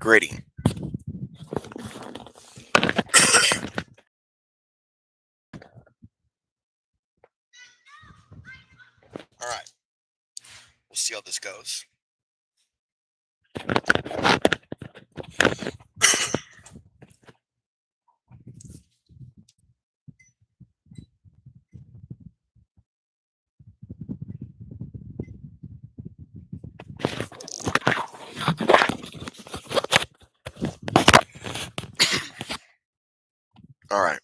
Gritty. All right, we'll see how this goes. All right.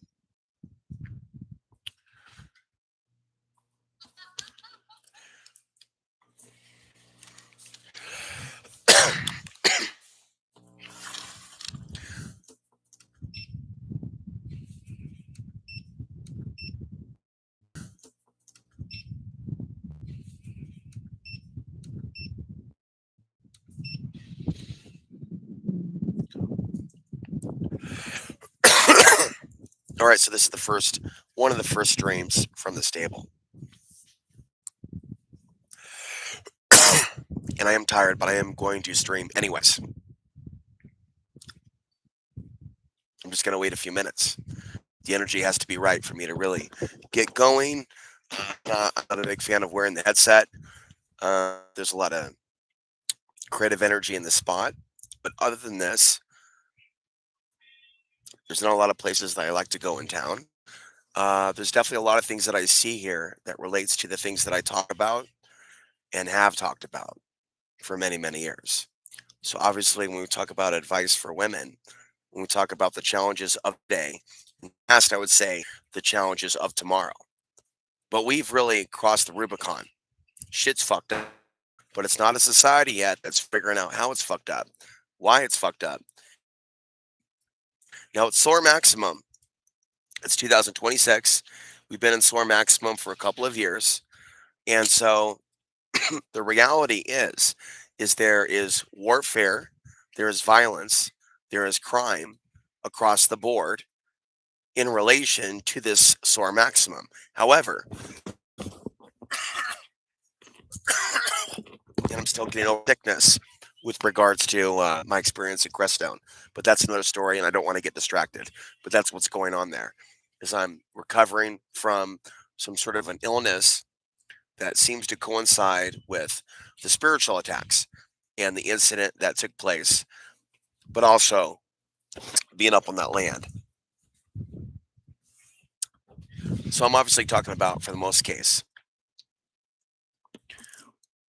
All right, so this is the first one of the first streams from this table. And I am tired, but I am going to stream anyways. I'm just going to wait a few minutes. The energy has to be right for me to really get going. I'm not a big fan of wearing the headset. There's a lot of creative energy in the spot. But other than this, there's not a lot of places that I like to go in town. There's definitely a lot of things that I see here that relates to the things that I talk about and have talked about for many, many years. So obviously, when we talk about advice for women, when we talk about the challenges of today, in the past, I would say the challenges of tomorrow. But we've really crossed the Rubicon. Shit's fucked up, but it's not a society yet that's figuring out how it's fucked up, why it's fucked up. Now, it's solar maximum. It's 2026. We've been in solar maximum for a couple of years. And so the reality is there is warfare, there is violence, there is crime across the board in relation to this soar maximum. However, and I'm still getting over sickness with regards to my experience at Crestone, but that's another story, and I don't want to get distracted. But that's what's going on there, is I'm recovering from some sort of an illness that seems to coincide with the spiritual attacks and the incident that took place, but also being up on that land. So I'm obviously talking about, for the most case,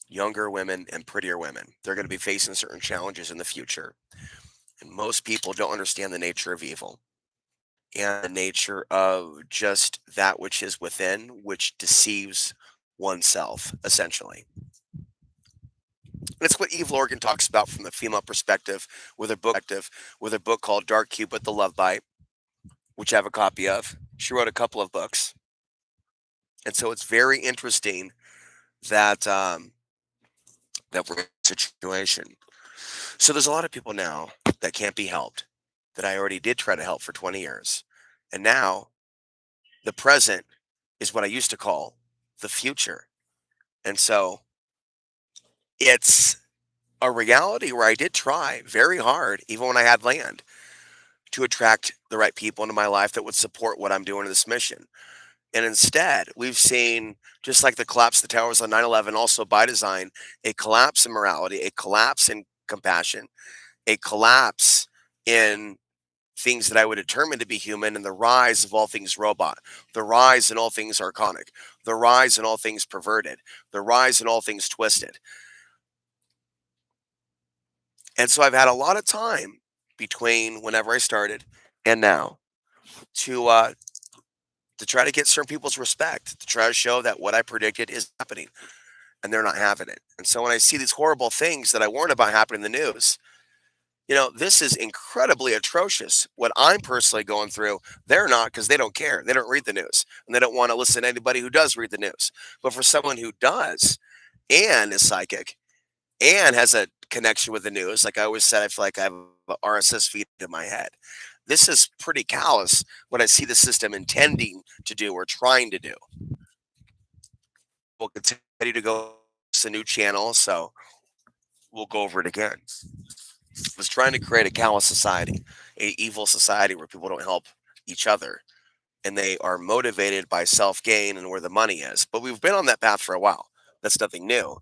younger women and prettier women. They're going to be facing certain challenges in the future. And most people don't understand the nature of evil and the nature of just that which is within, which deceives oneself, essentially. And it's what Eve Lorgan talks about from the female perspective with her book called Dark Cupid, The Love Bite, which I have a copy of. She wrote a couple of books. And so it's very interesting that that we're in a situation. So there's a lot of people now that can't be helped that I already did try to help for 20 years. And now the present is what I used to call the future. And so it's a reality where I did try very hard, even when I had land, to attract the right people into my life that would support what I'm doing in this mission. And instead, we've seen, just like the collapse of the towers on 9/11, also by design, a collapse in morality, a collapse in compassion, a collapse in things that I would determine to be human, and the rise of all things robot, the rise in all things archonic, the rise in all things perverted, the rise in all things twisted. And so I've had a lot of time between whenever I started and now to try to get certain people's respect, to try to show that what I predicted is happening, and they're not having it. And so when I see these horrible things that I warned about happening in the news, this is incredibly atrocious. What I'm personally going through, they're not, because they don't care. They don't read the news, and they don't want to listen to anybody who does read the news. But for someone who does and is psychic and has a connection with the news, like I always said, I feel like I have a RSS feed in my head. This is pretty callous what I see the system intending to do or trying to do. We'll continue to go. It's a new channel, so we'll go over it again. was trying to create a callous society, a evil society where people don't help each other and they are motivated by self gain and where the money is. But we've been on that path for a while. That's nothing new.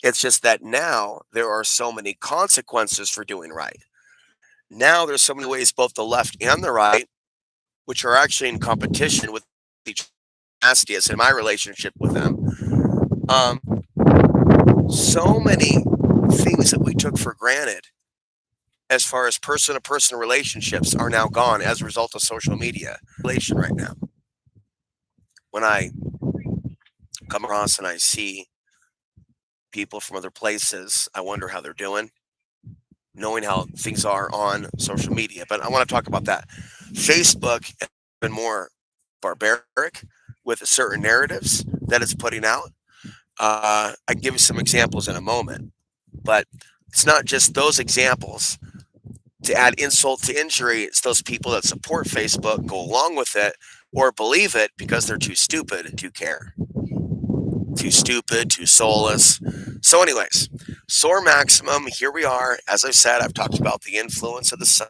It's just that now there are so many consequences for doing right. Now there's so many ways, both the left and the right, which are actually in competition with each nastiest in my relationship with them. Um, so many things that we took for granted as far as person to person relationships are now gone as a result of social media. Relation right now. When I come across and I see people from other places, I wonder how they're doing, knowing how things are on social media. But I want to talk about that. Facebook has been more barbaric with certain narratives that it's putting out. I can give you some examples in a moment, but it's not just those examples. To add insult to injury, it's those people that support Facebook, go along with it, or believe it because they're too stupid to care. Too stupid, too soulless. So, anyways, Soar Maximum, here we are. As I said, I've talked about the influence of the sun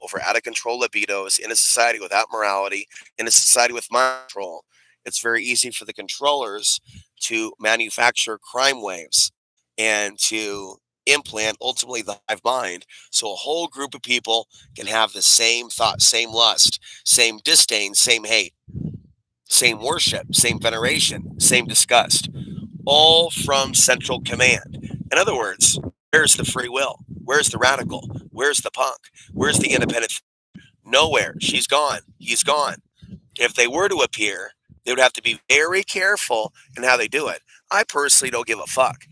over out of control libidos in a society without morality, in a society with mind control. It's very easy for the controllers to manufacture crime waves and to implant ultimately the hive mind. So a whole group of people can have the same thought, same lust, same disdain, same hate, same worship, same veneration, same disgust, all from central command. In other words, where's the free will? Where's the radical? Where's the punk? Where's the independent? Nowhere. She's gone. He's gone. If they were to appear, they would have to be very careful in how they do it. I personally don't give a fuck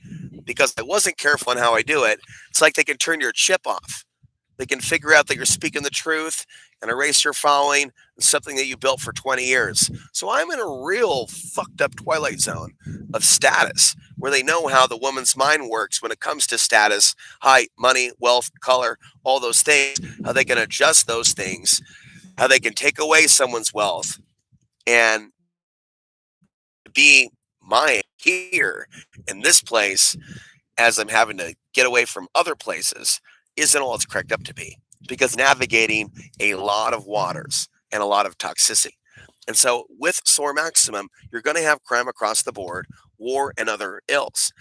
because I wasn't careful in how I do it. It's like they can turn your chip off. They can figure out that you're speaking the truth and erase your following and something that you built for 20 years. So I'm in a real fucked up twilight zone of status where they know how the woman's mind works when it comes to status, height, money, wealth, color, all those things, how they can adjust those things, how they can take away someone's wealth and be my here in this place as I'm having to get away from other places isn't all it's cracked up to be because navigating a lot of waters and a lot of toxicity. And so with Soar Maximum, you're going to have crime across the board, war, and other ills.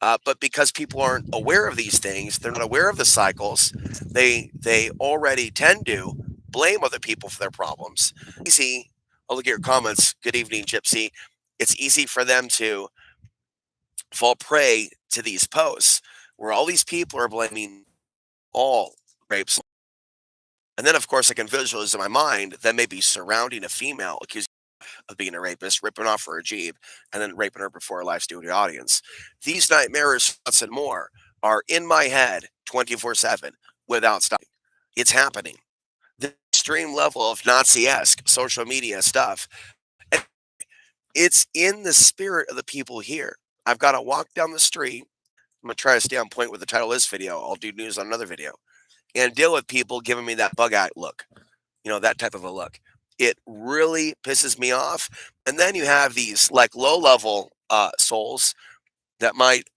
But because people aren't aware of these things, they're not aware of the cycles. They already tend to blame other people for their problems. Easy. I'll look at your comments. Good evening, Gypsy. It's easy for them to fall prey to these posts where all these people are blaming all rapes. And then, of course, I can visualize in my mind them maybe surrounding a female accused of being a rapist, ripping off her Jeep, and then raping her before a live studio audience. These nightmarish thoughts and more are in my head 24/7 without stopping. It's happening. The extreme level of Nazi esque social media stuff. And it's in the spirit of the people here. I've got to walk down the street. I'm going to try to stay on point with the title of this video. I'll do news on another video and deal with people giving me that bug eyed look, that type of a look. It really pisses me off. And then you have these like low level souls that might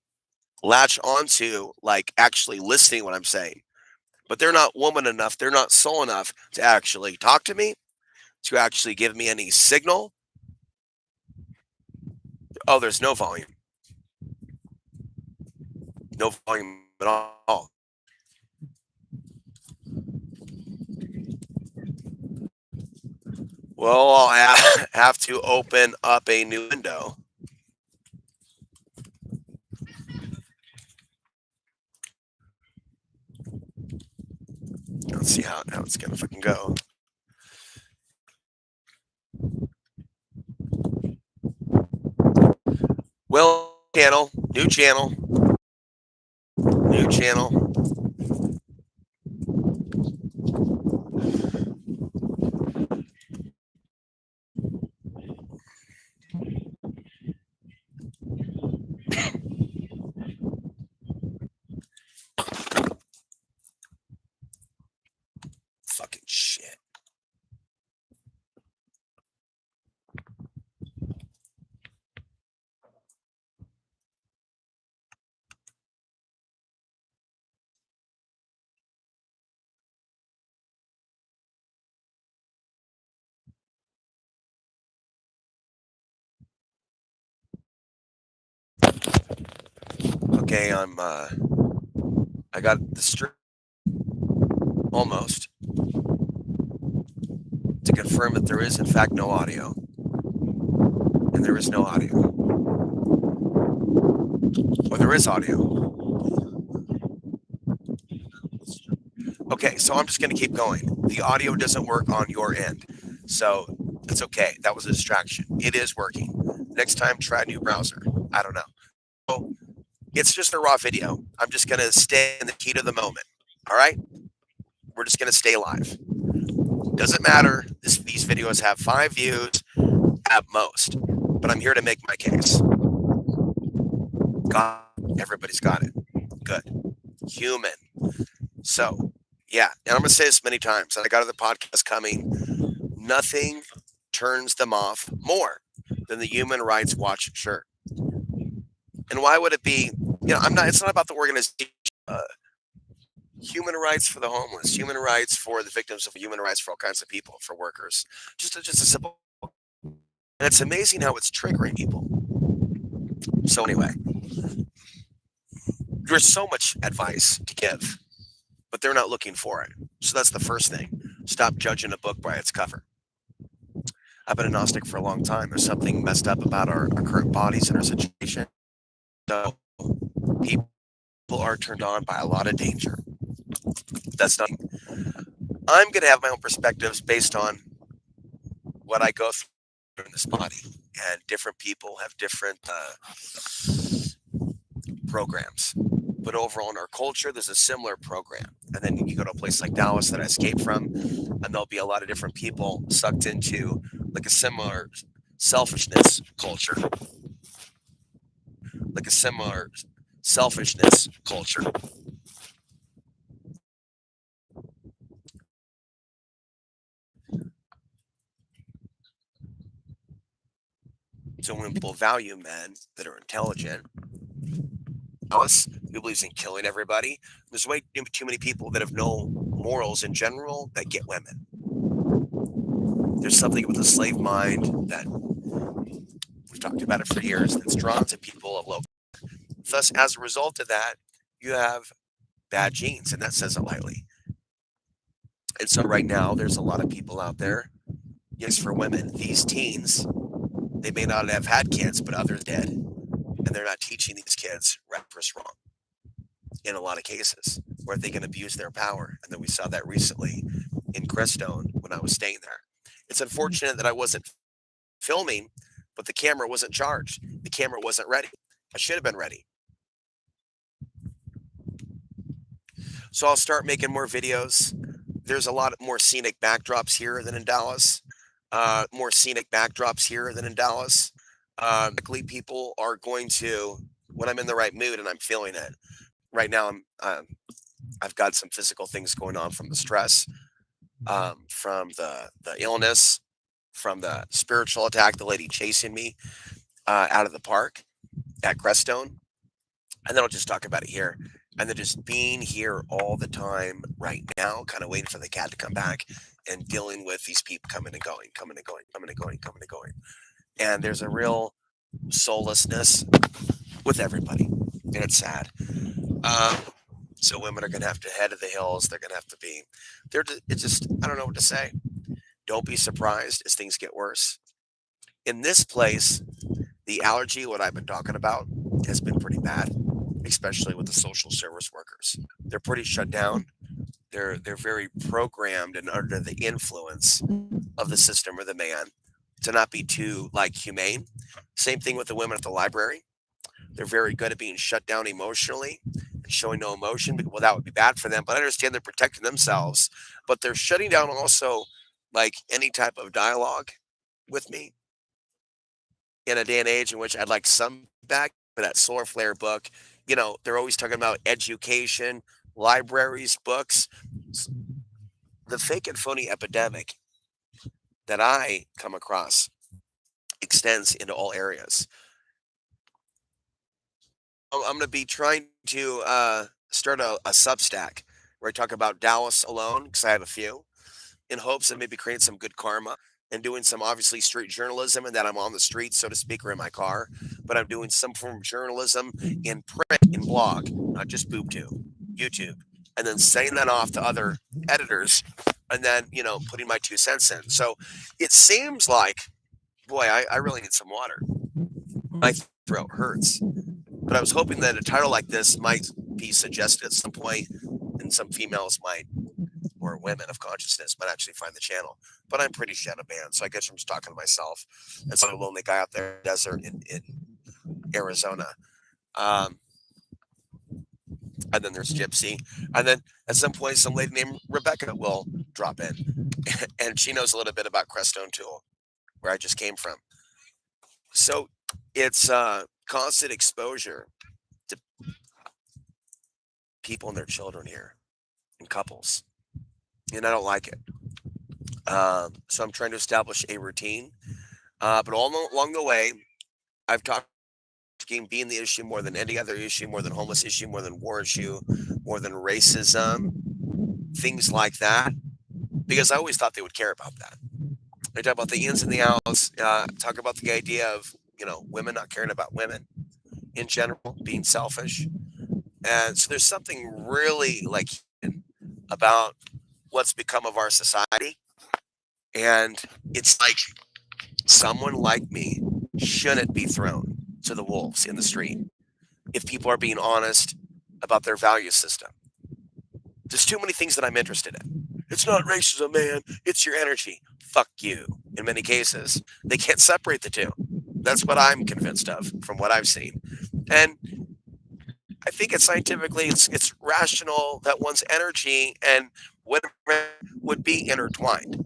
latch onto like actually listening what I'm saying, but they're not woman enough. They're not soul enough to actually talk to me, to actually give me any signal. Oh, there's no volume, no volume at all. Well, I'll have to open up a new window. Let's see how it's gonna fucking go. Well, channel, new channel, new channel. Fucking shit. Okay, I got the stream almost to confirm that there is in fact no audio, and there is no audio, or there is audio. Okay, so I'm just going to keep going. The audio doesn't work on your end, so it's okay. That was a distraction. It is working. Next time, try a new browser. I don't know. So it's just a raw video. I'm just going to stay in the heat of the moment. All right, we're just going to stay live. Doesn't matter. These videos have 5 views at most, but I'm here to make my case. Got everybody's got it. Good. Human. So, yeah, and I'm gonna say this many times. I got other podcasts coming. Nothing turns them off more than the Human Rights Watch shirt. And why would it be? I'm not. It's not about the organization. Uh, human rights for the homeless, human rights for the victims of human rights for all kinds of people, for workers. Just a simple. And it's amazing how it's triggering people. So anyway, there's so much advice to give, but they're not looking for it. So that's the first thing. Stop judging a book by its cover. I've been a Gnostic for a long time. There's something messed up about our current bodies and our situation. So people are turned on by a lot of danger. That's not. I'm going to have my own perspectives based on what I go through in this body, and different people have different programs. But overall, in our culture, there's a similar program. And then you go to a place like Dallas that I escaped from, and there'll be a lot of different people sucked into like a similar selfishness culture. Like a similar selfishness culture. So when people value men that are intelligent, us who believes in killing everybody, there's way too many people that have no morals in general that get women. There's something with the slave mind that we've talked about it for years that's drawn to people of low. Thus, as a result of that, you have bad genes, and that says it lightly. And so right now, there's a lot of people out there. Yes, for women, these teens, they may not have had kids, but others did. And they're not teaching these kids right versus wrong in a lot of cases where they can abuse their power. And then we saw that recently in Crestone when I was staying there. It's unfortunate that I wasn't filming, but the camera wasn't charged. The camera wasn't ready. I should have been ready. So I'll start making more videos. There's a lot more scenic backdrops here than in Dallas. More scenic backdrops here than in Dallas. Likely people are going to, when I'm in the right mood and I'm feeling it. Right now, I've got some physical things going on from the stress, from the illness, from the spiritual attack, the lady chasing me out of the park at Crestone, and then I'll just talk about it here. And then just being here all the time right now, kind of waiting for the cat to come back and dealing with these people coming and going, coming and going, coming and going, coming and going. And there's a real soullessness with everybody, and it's sad. Um, so women are going to have to head to the hills. They're going to have to be. It's just I don't know what to say. Don't be surprised as things get worse. In this place, the allergy, what I've been talking about, has been pretty bad, especially with the social service workers. They're pretty shut down. They're very programmed and under the influence of the system or the man to not be too like humane. Same thing with the women at the library. They're very good at being shut down emotionally and showing no emotion. Well, that would be bad for them. But I understand they're protecting themselves. But they're shutting down also like any type of dialogue with me in a day and age in which I'd like some back for that solar flare book. They're always talking about education, libraries, books. The fake and phony epidemic that I come across extends into all areas. I'm going to be trying to start a Substack where I talk about Dallas alone because I have a few in hopes of maybe creating some good karma. and doing some obviously street journalism, and that I'm on the street, so to speak, or in my car, but I'm doing some form of journalism in print, in blog, not just BoobTube, YouTube, and then sending that off to other editors, and then putting my 2 cents in. So it seems like, boy, I really need some water. My throat hurts, but I was hoping that a title like this might be suggested at some point, and some females might, or women of consciousness, might actually find the channel. But I'm pretty shadow banned, so I guess I'm just talking to myself as a lonely guy out there in the desert in Arizona. Um, and then there's Gypsy, and then at some point, some lady named Rebecca will drop in, and she knows a little bit about Crestone Tool, where I just came from. So it's constant exposure to people and their children here, and couples, and I don't like it. So I'm trying to establish a routine. But along the way, I've talked game being the issue more than any other issue, more than homeless issue, more than war issue, more than racism, things like that, because I always thought they would care about that. They talk about the ins and the outs, talk about the idea of, women not caring about women in general, being selfish. And so there's something really like about what's become of our society. And it's like someone like me shouldn't be thrown to the wolves in the street if people are being honest about their value system. There's too many things that I'm interested in. It's not racism, man. It's your energy. Fuck you. In many cases, they can't separate the two. That's what I'm convinced of from what I've seen. And I think it's scientifically, it's rational that one's energy and whatever would be intertwined,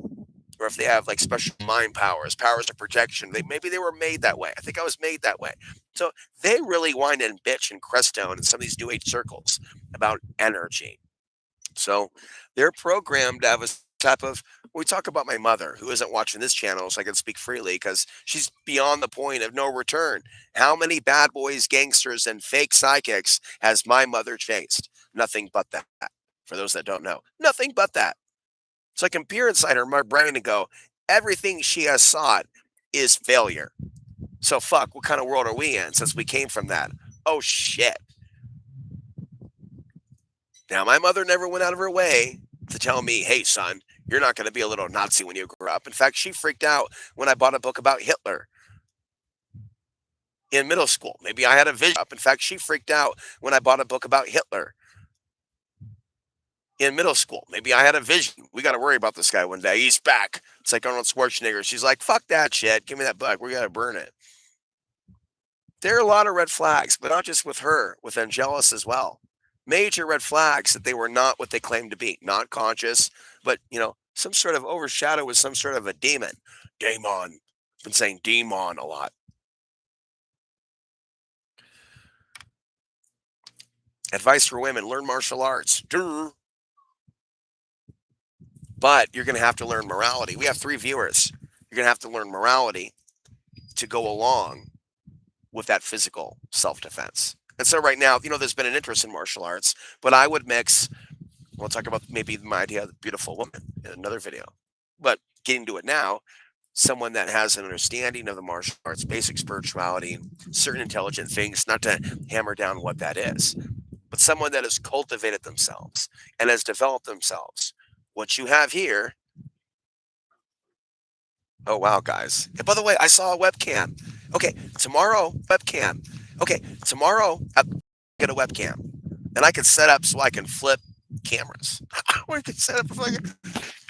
or if they have like special mind powers, powers of protection. Maybe they were made that way. I think I was made that way. So they really whine and bitch and Crestone and some of these New Age circles about energy. So they're programmed to have a type of. We talk about my mother, who isn't watching this channel, so I can speak freely because she's beyond the point of no return. How many bad boys, gangsters, and fake psychics has my mother chased? Nothing but that. For those that don't know, nothing but that. So I can peer inside her my brain and go, everything she has sought is failure. So fuck, what kind of world are we in since we came from that? Oh shit. Now my mother never went out of her way to tell me, hey son, you're not going to be a little Nazi when you grow up. In fact, she freaked out when I bought a book about Hitler in middle school. Maybe I had a vision. In fact, she freaked out when I bought a book about Hitler in middle school. Maybe I had a vision. We got to worry about this guy one day. He's back. It's like Arnold Schwarzenegger. She's like, fuck that shit. Give me that book. We got to burn it. There are a lot of red flags, but not just with her, with Angelus as well. Major red flags that they were not what they claimed to be. Not conscious, but, some sort of overshadow with some sort of a demon. Daemon. Been saying demon a lot. Advice for women, learn martial arts. Durr. But you're going to have to learn morality. We have 3 viewers. You're going to have to learn morality to go along with that physical self-defense. And so right now, there's been an interest in martial arts, but I would mix, we'll talk about maybe my idea of the beautiful woman in another video. But getting to it now, someone that has an understanding of the martial arts, basic spirituality, certain intelligent things, not to hammer down what that is, but someone that has cultivated themselves and has developed themselves. What you have here. Oh, wow, guys. And by the way, I saw a webcam. Okay, tomorrow, webcam. Okay, tomorrow, I'll get a webcam. And I can set up so I can flip cameras. Or I can set up, and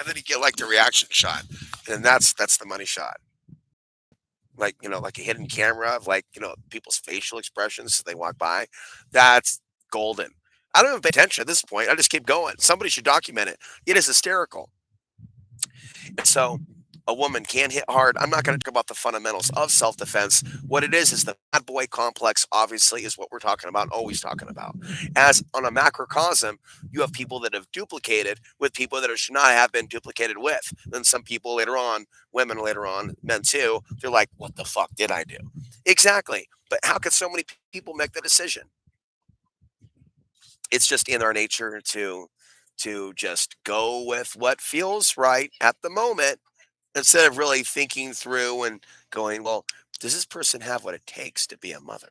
then you get like the reaction shot. And that's the money shot. Like, like a hidden camera of like, people's facial expressions as they walk by. That's golden. I don't even pay attention at this point. I just keep going. Somebody should document it. It is hysterical. And so a woman can hit hard. I'm not going to talk about the fundamentals of self-defense. What it is the bad boy complex, obviously, is what we're talking about, always talking about. As on a macrocosm, you have people that have duplicated with people that should not have been duplicated with. Then some people later on, women later on, men too, they're like, what the fuck did I do? Exactly. But how could so many people make the decision? It's just in our nature to just go with what feels right at the moment instead of really thinking through and going, well, does this person have what it takes to be a mother?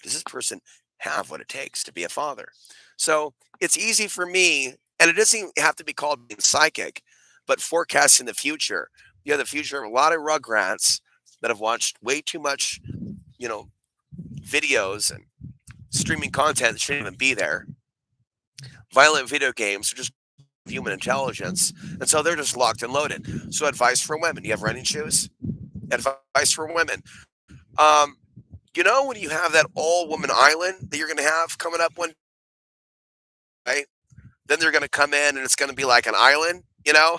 Does this person have what it takes to be a father? So it's easy for me, and it doesn't even have to be called being psychic, but forecasting the future. You know, the future of a lot of rugrats that have watched way too much, you know, videos and streaming content that shouldn't even be there, violent video games, or just human intelligence, and so they're just locked and loaded. So, advice for women: you have running shoes. Advice for women: um, you know, when you have that all-woman island that you're going to have coming up one day, then they're going to come in and it's going to be like an island. You know,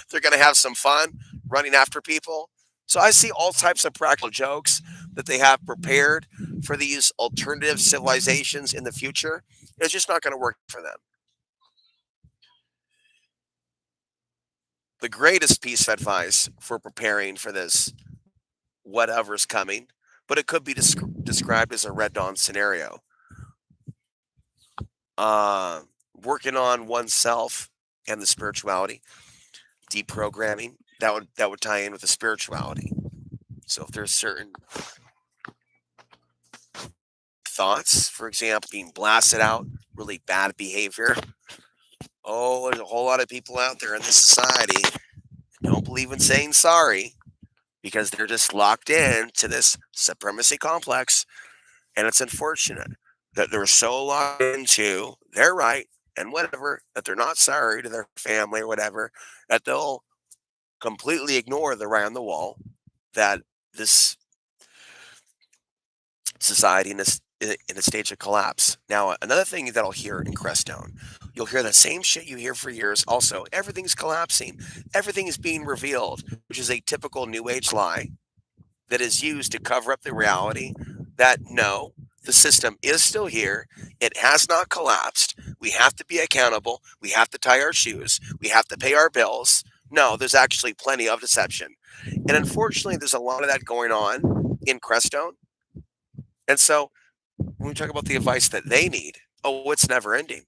they're going to have some fun running after people. So I see all types of practical jokes that they have prepared for these alternative civilizations in the future. It's just not going to work for them. The greatest piece of advice for preparing for this whatever's coming, but it could be described as a red dawn scenario. Uh, Working on oneself and the spirituality, deprogramming that would tie in with the spirituality. So if there's certain thoughts, for example, being blasted out, really bad behavior. Oh, there's a whole lot of people out there in this society that don't believe in saying sorry because they're just locked in to this supremacy complex. And it's unfortunate that they're so locked into their right and whatever that they're not sorry to their family or whatever, that they'll completely ignore the right on the wall that this society in a stage of collapse. Now, another thing that I'll hear in Crestone, you'll hear the same shit you hear for years. Also, everything's collapsing, everything is being revealed, which is a typical New Age lie that is used to cover up the reality that no, the system is still here. It has not collapsed. We have to be accountable. We have to tie our shoes. We have to pay our bills. No, there's actually plenty of deception. And unfortunately, there's a lot of that going on in Crestone. And so when we talk about the advice that they need, oh, it's never ending.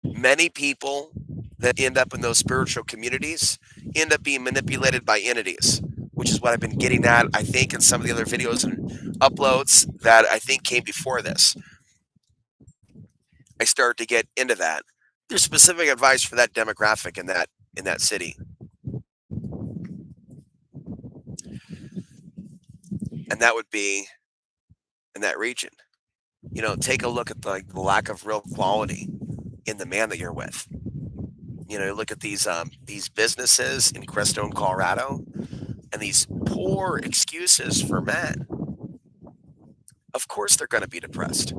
Many people that end up in those spiritual communities end up being manipulated by entities, which is what I've been getting at, I think, in some of the other videos and uploads that I think came before this. I started to get into that. There's specific advice for that demographic in that city. And that would be in that region. You know, take a look at the lack of real quality in the man that you're with. You know, look at these businesses in Crestone, Colorado, and these poor excuses for men. Of course, they're going to be depressed.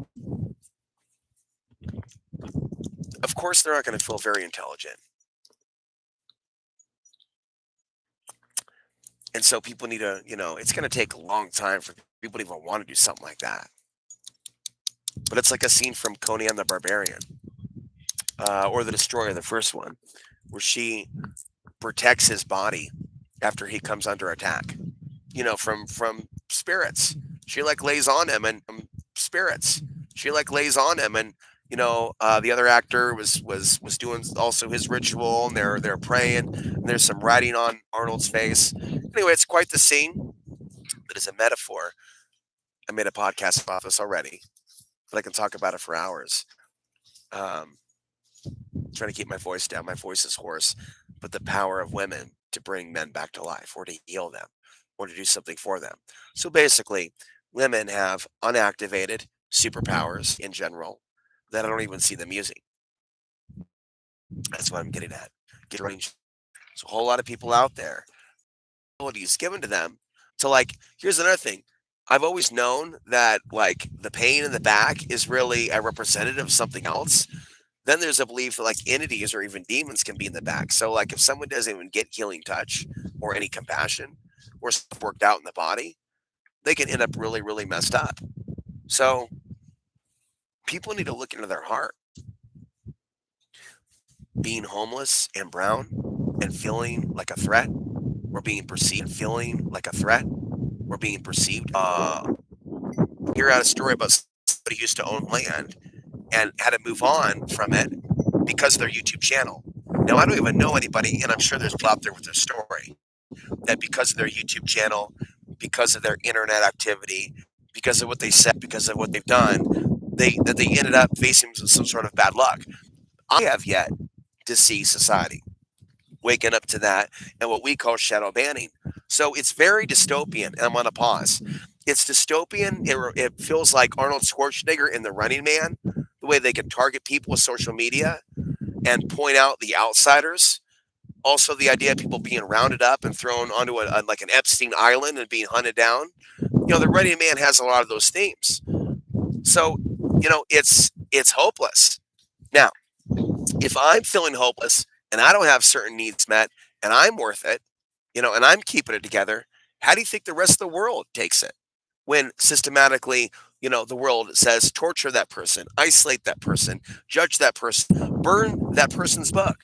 Of course, they're not going to feel very intelligent. And so people need to, you know, it's going to take a long time for people to even want to do something like that. But it's like a scene from Conan the Barbarian, or the Destroyer, the first one, where she protects his body after he comes under attack. You know, from spirits. She like lays on him and spirits. She like lays on him, and you know, the other actor was doing also his ritual, and they're praying. And there's some writing on Arnold's face. Anyway, it's quite the scene. But as a metaphor, I made a podcast about this already, but I can talk about it for hours. Um, Trying to keep my voice down. My voice is hoarse, but the power of women to bring men back to life or to heal them or to do something for them. So basically, women have unactivated superpowers in general that I don't even see them using. That's what I'm getting at. Get range. So a whole lot of people out there, abilities given to them to like, here's another thing. I've always known that like the pain in the back is really a representative of something else. Then there's a belief that like entities or even demons can be in the back. So like if someone doesn't even get healing touch or any compassion or stuff worked out in the body, they can end up really, really messed up. So people need to look into their heart. Being homeless and brown and feeling like a threat, or being perceived feeling like a threat, or being perceived. Hear out a story about somebody who used to own land and had to move on from it because of their YouTube channel. Now, I don't even know anybody, and I'm sure there's people out there with a story that because of their YouTube channel, because of their internet activity, because of what they said, because of what they've done, they ended up facing some sort of bad luck. I have yet to see society waking up to that and what we call shadow banning. So it's very dystopian. And I'm going to pause. It's dystopian. It feels like Arnold Schwarzenegger in The Running Man, the way they can target people with social media and point out the outsiders. Also, the idea of people being rounded up and thrown onto like an Epstein Island and being hunted down. The Running Man has a lot of those themes. So, it's hopeless. Now, if I'm feeling hopeless and I don't have certain needs met and I'm worth it, and I'm keeping it together, how do you think the rest of the world takes it when systematically, the world says torture that person, isolate that person, judge that person, burn that person's book?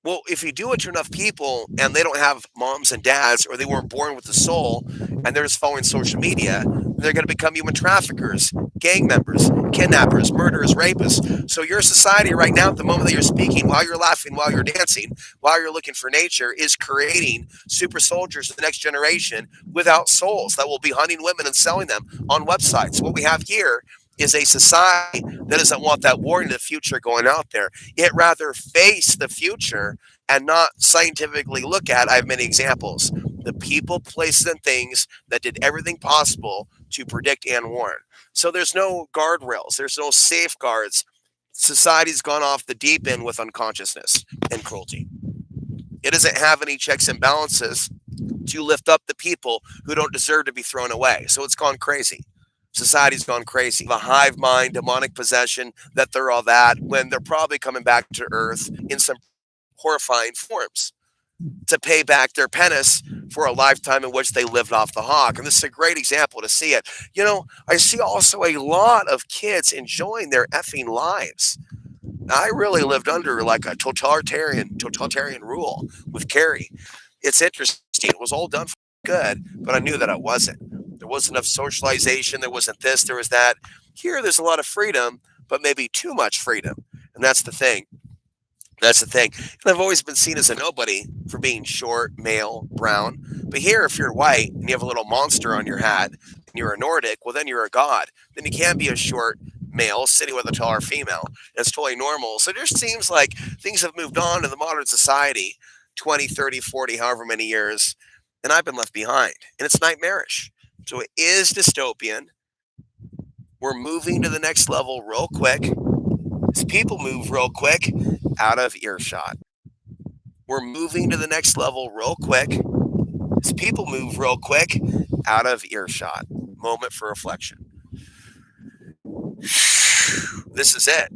Well, if you do it to enough people and they don't have moms and dads or they weren't born with a soul and they're just following social media, they're going to become human traffickers, gang members, kidnappers, murderers, rapists. So your society right now, at the moment that you're speaking, while you're laughing, while you're dancing, while you're looking for nature, is creating super soldiers of the next generation without souls that will be hunting women and selling them on websites. What we have here is a society that doesn't want that war in the future going out there. It rather face the future and not scientifically look at. I have many examples. The people, places, and things that did everything possible to predict and warn. So there's no guardrails, there's no safeguards. Society's gone off the deep end with unconsciousness and cruelty. It doesn't have any checks and balances to lift up the people who don't deserve to be thrown away. So it's gone crazy. Society's gone crazy. The hive mind, demonic possession, that they're all that, when they're probably coming back to Earth in some horrifying forms to pay back their penance for a lifetime in which they lived off the hog. And this is a great example to see it. I see also a lot of kids enjoying their effing lives. I really lived under like a totalitarian rule with Carrie. It's interesting. It was all done for good, but I knew that it wasn't. There wasn't enough socialization. There wasn't this. There was that. Here, there's a lot of freedom, but maybe too much freedom. And that's the thing. That's the thing. And I've always been seen as a nobody for being short, male, brown. But here, if you're white and you have a little monster on your hat and you're a Nordic, well, then you're a god. Then you can't be a short male sitting with a taller female. It's totally normal. So it just seems like things have moved on in the modern society 20, 30, 40, however many years. And I've been left behind. And it's nightmarish. So it is dystopian. We're moving to the next level real quick. As people move real quick out of earshot. We're moving to the next level real quick. As people move real quick out of earshot. Moment for reflection. This is it.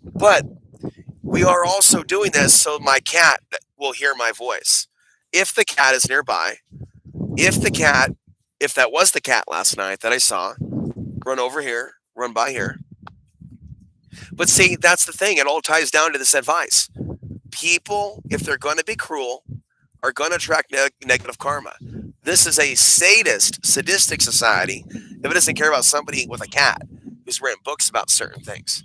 But we are also doing this so my cat will hear my voice. If the cat is nearby, if that was the cat last night that I saw, run over here, run by here. But see, that's the thing. It all ties down to this advice. People, if they're going to be cruel, are going to attract negative karma. This is a sadistic society if it doesn't care about somebody with a cat who's written books about certain things.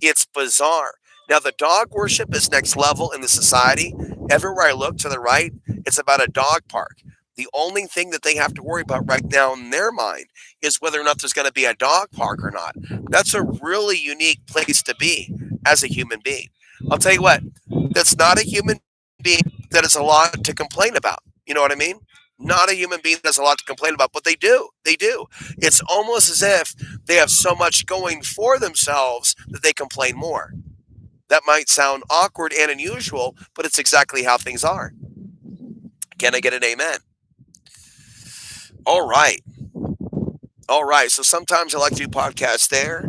It's bizarre. Now, the dog worship is next level in the society. Everywhere I look to the right, it's about a dog park. The only thing that they have to worry about right now in their mind is whether or not there's going to be a dog park or not. That's a really unique place to be as a human being. I'll tell you what, that's not a human being that has a lot to complain about. You know what I mean? Not a human being that has a lot to complain about, but they do. They do. It's almost as if they have so much going for themselves that they complain more. That might sound awkward and unusual, but it's exactly how things are. Can I get an amen? All right. All right. So sometimes I like to do podcasts there.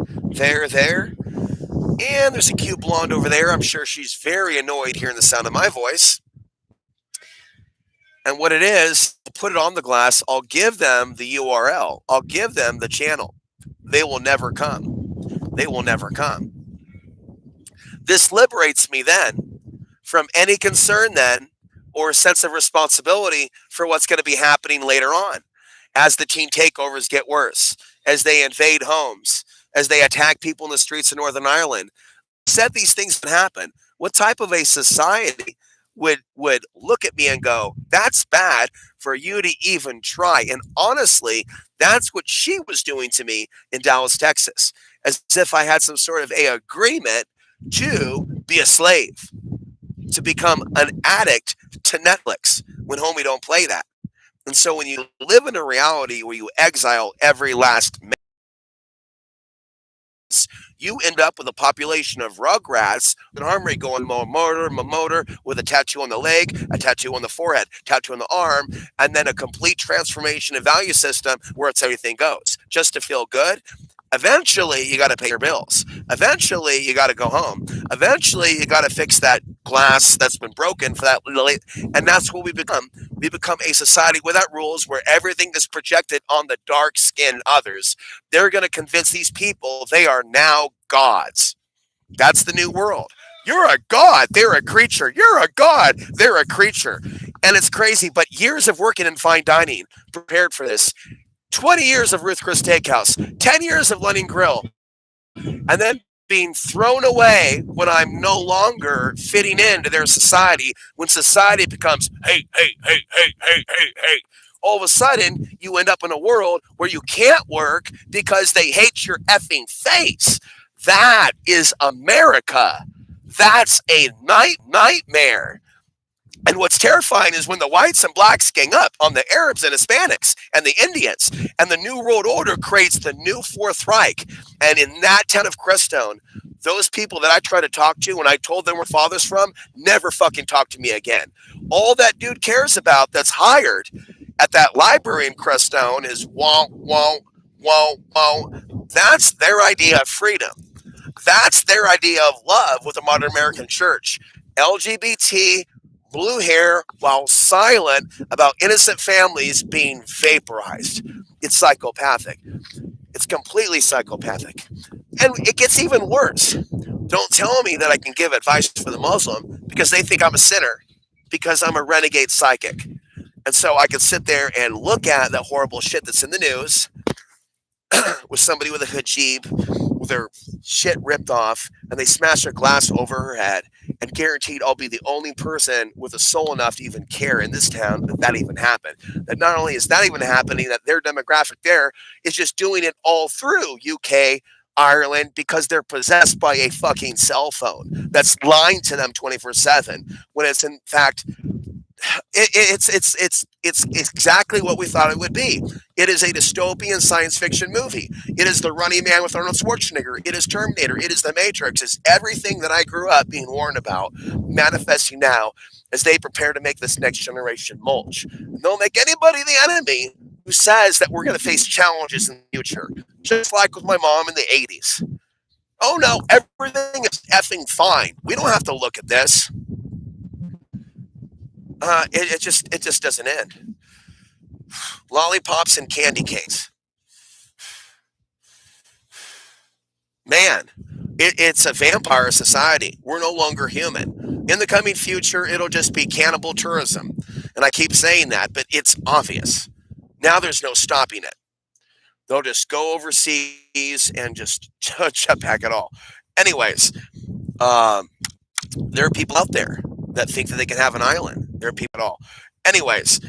And there's a cute blonde over there. I'm sure she's very annoyed hearing the sound of my voice. And what it is, I'll put it on the glass. I'll give them the URL. I'll give them the channel. They will never come. They will never come. This liberates me then from any concern then or sense of responsibility for what's going to be happening later on as the teen takeovers get worse, as they invade homes, as they attack people in the streets of Northern Ireland. I said these things can happen, What type of a society would look at me and go, "That's bad for you to even try"? And honestly, that's what she was doing to me in Dallas, Texas, as if I had some sort of a agreement to be a slave, to become an addict to Netflix, when homie don't play that. And so when you live in a reality where you exile every last, you end up with a population of rugrats, an arm rate going motor, with a tattoo on the leg, a tattoo on the forehead, tattoo on the arm, and then a complete transformation of value system where it's everything goes. Just to feel good, eventually you got to pay your bills. Eventually you got to go home. Eventually you got to fix that glass that's been broken for that little, and that's what we become. We become a society without rules where everything is projected on the dark skinned others. They're going to convince these people they are now gods. That's the new world. You're a god, they're a creature. You're a god, they're a creature. And it's crazy, but years of working in fine dining prepared for this. 20 years of Ruth Chris Steakhouse, 10 years of Lennon Grill, and then being thrown away when I'm no longer fitting into their society. When society becomes, hey, hey, hey, hey, hey, hey, hey, all of a sudden you end up in a world where you can't work because they hate your effing face. That is America. That's a nightmare. And what's terrifying is when the whites and blacks gang up on the Arabs and Hispanics and the Indians, and the New World Order creates the new Fourth Reich. And in that town of Crestone, those people that I tried to talk to when I told them where father's from never fucking talked to me again. All that dude cares about that's hired at that library in Crestone is wah, wah, wah, wah. That's their idea of freedom. That's their idea of love with the modern American church. LGBT, blue hair, while silent about innocent families being vaporized. It's psychopathic. It's completely psychopathic. And it gets even worse. Don't tell me that I can give advice for the Muslim because they think I'm a sinner, because I'm a renegade psychic. And so I can sit there and look at the horrible shit that's in the news with somebody with a hijab with their shit ripped off, and they smash their glass over her head, and guaranteed I'll be the only person with a soul enough to even care in this town that that even happened. That not only is that even happening, that their demographic there is just doing it all through UK, Ireland, because they're possessed by a fucking cell phone that's lying to them 24/7, when it's in fact it's exactly what we thought it would be. It is a dystopian science fiction movie. It is The Running Man with Arnold Schwarzenegger. It is Terminator. It is The Matrix. It's everything that I grew up being warned about manifesting now as they prepare to make this next generation mulch. And they'll make anybody the enemy who says that we're going to face challenges in the future, just like with my mom in the 80s. Oh no, everything is effing fine. We don't have to look at this. It just doesn't end. Lollipops and candy canes. Man, it's a vampire society. We're no longer human. In the coming future, it'll just be cannibal tourism. And I keep saying that, but it's obvious. Now there's no stopping it. They'll just go overseas and just jump back at all. Anyways, there are people out there that think that they can have an island. There are people at all. Anyways,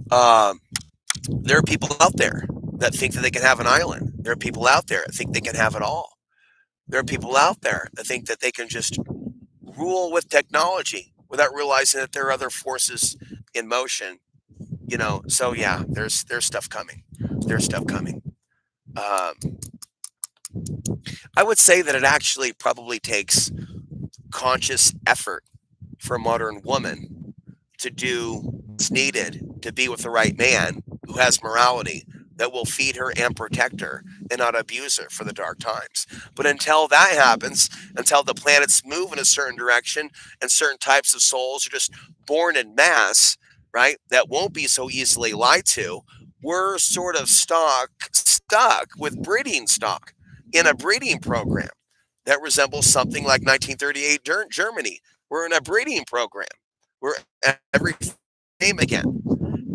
there are people out there that think that they can have an island. There are people out there that think they can have it all. There are people out there that think that they can just rule with technology without realizing that there are other forces in motion. So yeah, there's stuff coming. There's stuff coming. Um, I would say that it actually probably takes conscious effort for a modern woman to do what's needed to be with the right man who has morality, that will feed her and protect her and not abuse her for the dark times. But until that happens, until the planets move in a certain direction and certain types of souls are just born in mass, right, that won't be so easily lied to, we're sort of stuck with breeding stock in a breeding program that resembles something like 1938 Germany. We're in a breeding program. We're every name again.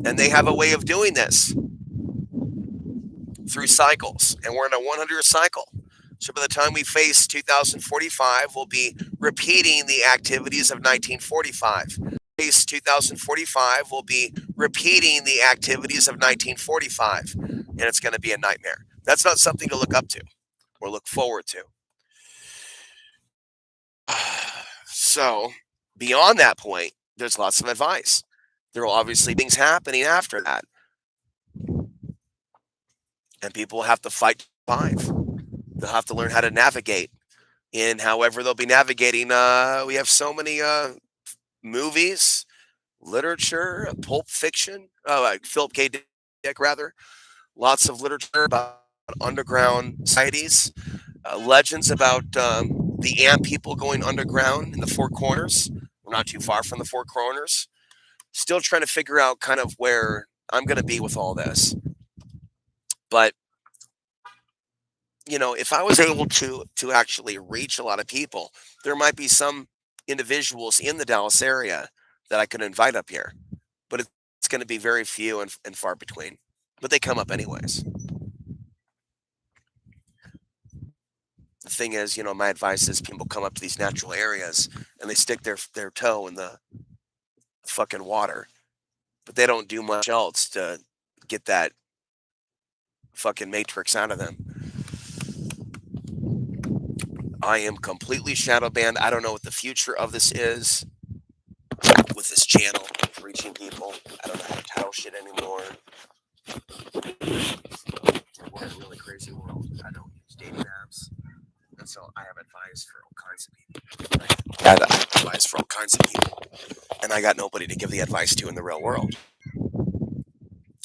And they have a way of doing this through cycles. And we're in a 100-year cycle. So by the time we face 2045, we'll be repeating the activities of 1945. Face 2045, we'll be repeating the activities of 1945, and it's going to be a nightmare. That's not something to look up to or look forward to. So, beyond that point, there's lots of advice. There will obviously things happening after that, and people will have to fight to survive. They'll have to learn how to navigate in however they'll be navigating. We have so many movies, literature, pulp fiction, like Philip K. Dick, rather. Lots of literature about underground societies, legends about the ant people going underground in the Four Corners. We're not too far from the Four Corners. Still trying to figure out kind of where I'm going to be with all this. But if I was able to actually reach a lot of people, there might be some individuals in the Dallas area that I could invite up here. But it's going to be very few and far between. But they come up anyways. The thing is, my advice is people come up to these natural areas and they stick their toe in the fucking water, but they don't do much else to get that fucking matrix out of them. I am completely shadow banned. I don't know what the future of this is with this channel, reaching people. I don't know how to title shit anymore. We're in a really crazy world. I don't use dating apps. And so I have advice for all kinds of people. I have advice for all kinds of people. And I got nobody to give the advice to in the real world.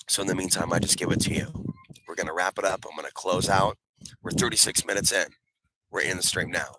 So in the meantime, I just give it to you. We're going to wrap it up. I'm going to close out. We're 36 minutes in. We're in the stream now.